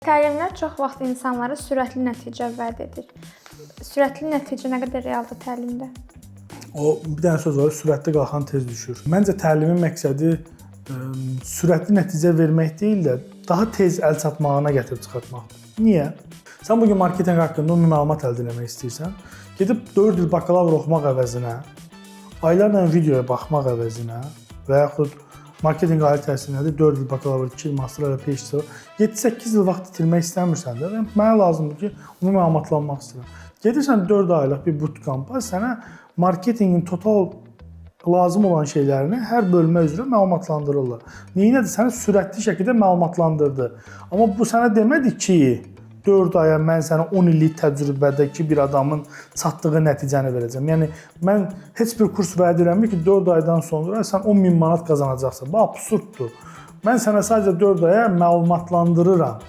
Təlimlər çox vaxt insanlara sürətli nəticə vəd edir. Sürətli nəticə nə qədər realdır təlimdə? Bir dənə söz var, sürətli qalxan tez düşür. Məncə təlimin məqsədi sürətli nəticə vermək deyil də, daha tez əl çatmağına gətirib çıxartmaqdır. Niyə? Sən bugün marketinq haqqında ümumi məlumat əldə etmək istəyirsən, gedib 4 il bakalavr oxumaq əvəzinə, aylarla videoya baxmaq əvəzinə və yaxud marketinq ali təhsilində 4 il bakalavr, 2 il master və PhD, 7-8 il vaxt itirmək istəmirsən də, mənə lazımdır ki, ümumi məlumatlanmaq istəyirəm. Gedirsən 4 aylıq bir bootcamp-a, sənə marketinqin total lazım olan şeylərini hər bölmə üzrə məlumatlandırırlar. Neyinədir? Səni sürətli şəkildə məlumatlandırdı. Amma bu sənə demədi ki, 4 aya mən sənə 10 illik təcrübədəki bir adamın çatdığı nəticəni verəcəm. Yəni, mən heç bir kurs vəd edirəm ki, 4 aydan sonra sən 10.000 manat qazanacaqsan. Bu absurddur. Mən sənə sadəcə 4 aya məlumatlandırıram.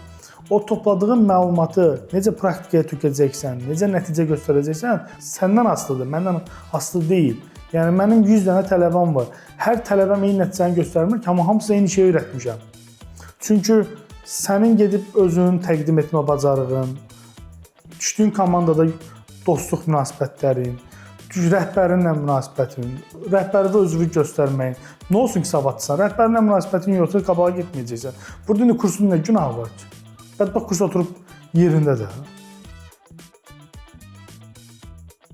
O topladığın məlumatı necə praktikaya tökəcəksən, necə nəticə göstərəcəksən, səndən asılıdır, məndən asılı deyil. Yəni, mənim 100 dənə tələbəm var. Hər tələbəm eyni nəticəni göstərmir ki, amma hamısı eyni şeyi öyrətmişəm. Çünki sənin gedib özünün təqdim etmə bacarığın, düşdüyün komandada dostluq münasibətlərin, rəhbərinlə münasibətin, rəhbərdə özünü göstərməyin. Nə olsun ki, savadlısan, rəhbərinlə münasibətin yoxsa qabağa getməyəcəksən. Burada kursun nə günahı var ki? Bədbəxt kurs oturub yerində də.